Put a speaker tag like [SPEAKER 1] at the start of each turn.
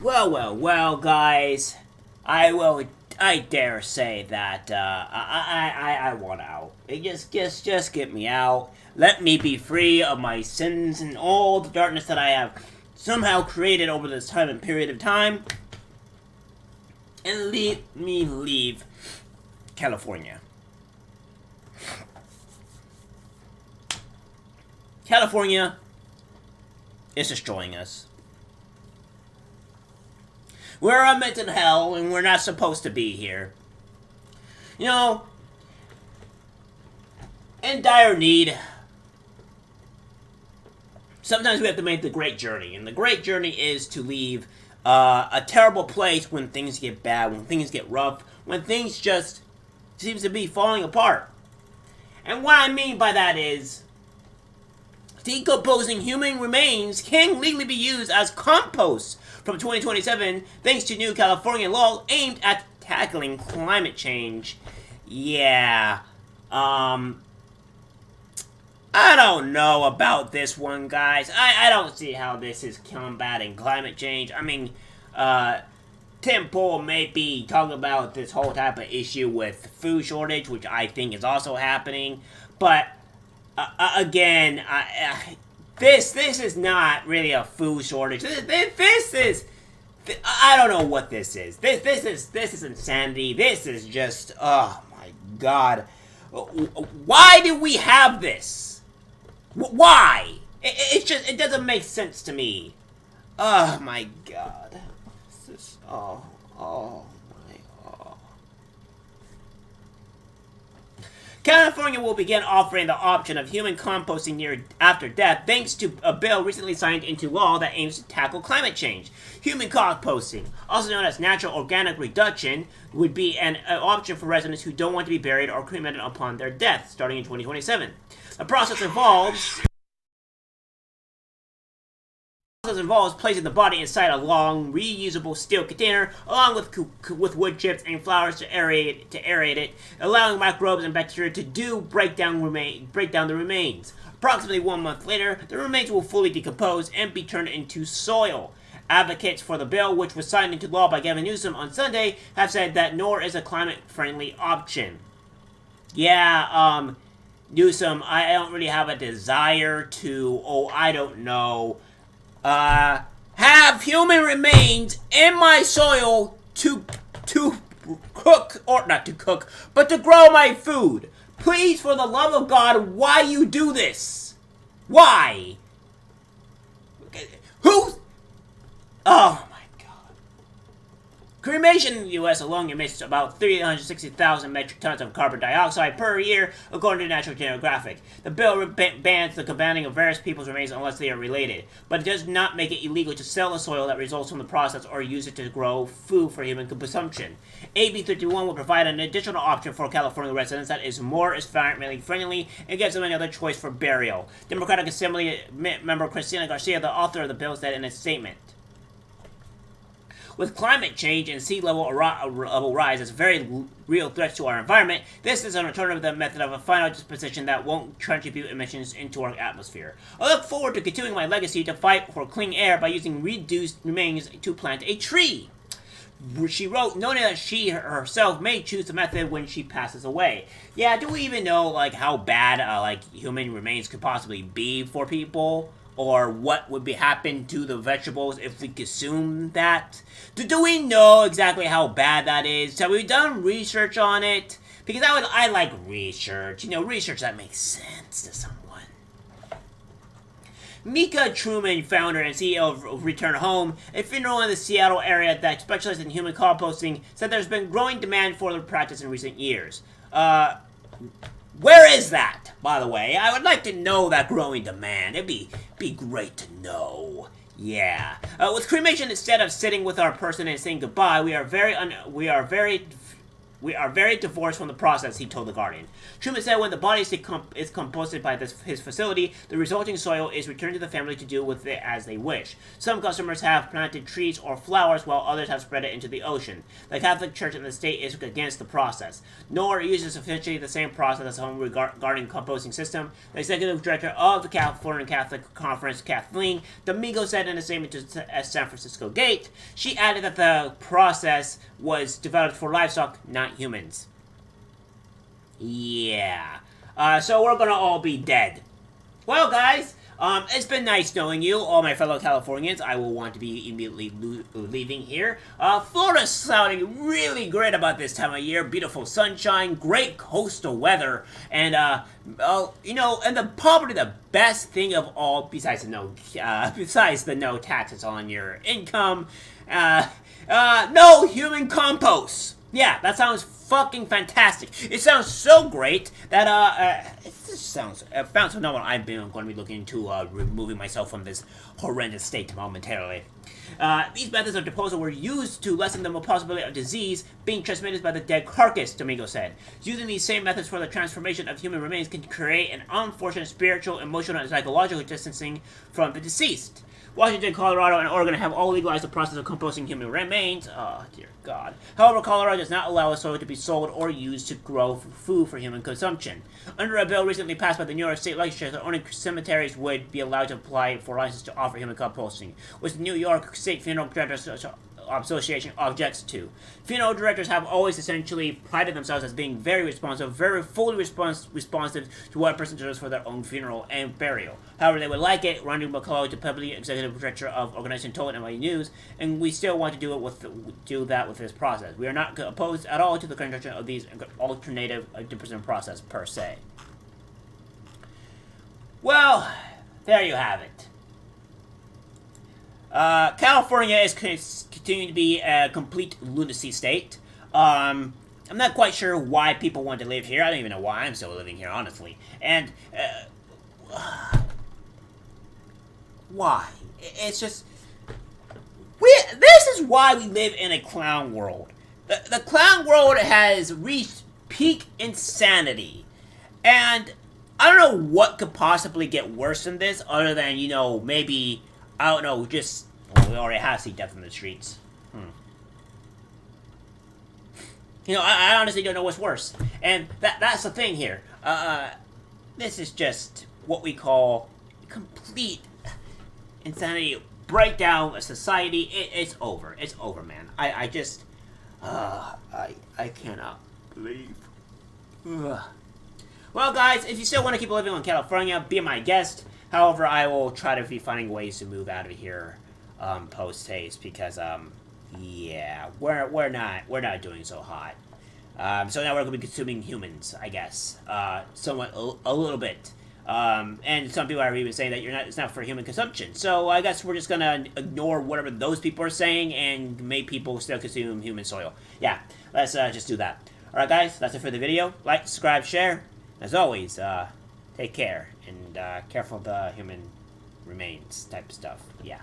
[SPEAKER 1] Well, guys. I dare say that I want out. Just get me out. Let me be free of my sins and all the darkness that I have somehow created over this time and period of time, and leave California. California is destroying us. We're a meant in hell, and we're not supposed to be here. You know, in dire need, sometimes we have to make the great journey. And the great journey is to leave a terrible place when things get bad, when things get rough, when things just seems to be falling apart. And what I mean by that is, decomposing human remains can legally be used as compost from 2027 thanks to new California law aimed at tackling climate change. Yeah, I don't know about this one, guys. I don't see how this is combating climate change. I mean, Tim Pool may be talking about this whole type of issue with food shortage, which I think is also happening, but again, this is not really a food shortage. This is, I don't know what this is. This is insanity. This is just, oh my god, why do we have this? Why? It doesn't make sense to me. Oh my god, this is, oh my, oh. California will begin offering the option of human composting near after death thanks to a bill recently signed into law that aims to tackle climate change. Human composting, also known as natural organic reduction, would be an option for residents who don't want to be buried or cremated upon their death, starting in 2027. The process involves placing the body inside a long, reusable steel container, along with wood chips and flowers to aerate it, allowing microbes and bacteria to break down the remains. Approximately 1 month later, the remains will fully decompose and be turned into soil. Advocates for the bill, which was signed into law by Gavin Newsom on Sunday, have said that nor is a climate-friendly option. Yeah, Newsom, I don't really have a desire to, I don't know, have human remains in my soil to cook, or not to cook, but to grow my food. Please, for the love of God, why you do this? Why? Who? Oh my god. Cremation in the U.S. alone emits about 360,000 metric tons of carbon dioxide per year, according to National Geographic. The bill bans the combining of various people's remains unless they are related, but it does not make it illegal to sell the soil that results from the process or use it to grow food for human consumption. AB 31 will provide an additional option for California residents that is more environmentally friendly and gives them another choice for burial. Democratic Assembly member Cristina Garcia, the author of the bill, said in a statement. With climate change and sea level rise as very real threats to our environment, this is an alternative method of a final disposition that won't contribute emissions into our atmosphere. I look forward to continuing my legacy to fight for clean air by using reduced remains to plant a tree. She wrote, noting that she herself may choose the method when she passes away. Yeah, do we even know, how bad, human remains could possibly be for people? Or what would happen to the vegetables if we consume that? Do we know exactly how bad that is? Have we done research on it? Because I like research. Research that makes sense to someone. Mika Truman, founder and CEO of Return Home, a funeral in the Seattle area that specializes in human composting, said there's been growing demand for the practice in recent years. Where is that, by the way? I would like to know that growing demand. It'd be great to know. Yeah. With cremation, instead of sitting with our person and saying goodbye, we are very We are very divorced from the process, he told The Guardian. Truman said when the body is composted by his facility, the resulting soil is returned to the family to do with it as they wish. Some customers have planted trees or flowers, while others have spread it into the ocean. The Catholic Church in the state is against the process. Nor uses officially the same process as home regarding composting system. The executive director of the California Catholic Conference, Kathleen Domingo, said in a statement to San Francisco Gate. She added that the process was developed for livestock, not humans. Yeah. So we're gonna all be dead. Well, guys, it's been nice knowing you, all my fellow Californians. I will want to be immediately leaving here. Florida's sounding really great about this time of year. Beautiful sunshine, great coastal weather, and, you know, and probably the best thing of all, besides the no taxes on your income, no human compost. Yeah, that sounds fucking fantastic. It sounds so great that, it just sounds phenomenal. I'm going to be looking into, removing myself from this horrendous state momentarily. These methods of disposal were used to lessen the possibility of disease being transmitted by the dead carcass, Domingo said. Using these same methods for the transformation of human remains can create an unfortunate spiritual, emotional, and psychological distancing from the deceased. Washington, Colorado, and Oregon have all legalized the process of composting human remains. Oh, dear God. However, Colorado does not allow the soil to be sold or used to grow food for human consumption. Under a bill recently passed by the New York State Legislature, only cemeteries would be allowed to apply for a license to offer human composting, which the New York State Funeral Directors Association objects to. Funeral directors have always essentially prided themselves as being very responsive, very fully responsive to what a person deserves for their own funeral and burial. However, they would like it, Randy McCullough, the public executive director of organization, told NYU News, and we still want to do that with this process. We are not opposed at all to the construction of these alternative disposal process per se. Well, there you have it. California is continuing to be a complete lunacy state. I'm not quite sure why people want to live here. I don't even know why I'm still living here, honestly. And, why? It's just... This is why we live in a clown world. The clown world has reached peak insanity. And I don't know what could possibly get worse than this, other than, you know, maybe... I don't know, just... Well, we already have seen death in the streets. You know, I honestly don't know what's worse. And that's the thing here. This is just what we call complete insanity, breakdown of society. It's over. It's over, man. I just... I cannot believe... Well, guys, if you still want to keep living in California, be my guest. However, I will try to be finding ways to move out of here, post-haste, because, yeah, we're not doing so hot. So now we're going to be consuming humans, I guess, somewhat, a little bit. And some people are even saying that it's not for human consumption. So I guess we're just going to ignore whatever those people are saying and make people still consume human soil. Yeah, let's just do that. Alright, guys, that's it for the video. Like, subscribe, share. As always, take care, and careful of the human remains type stuff. Yeah.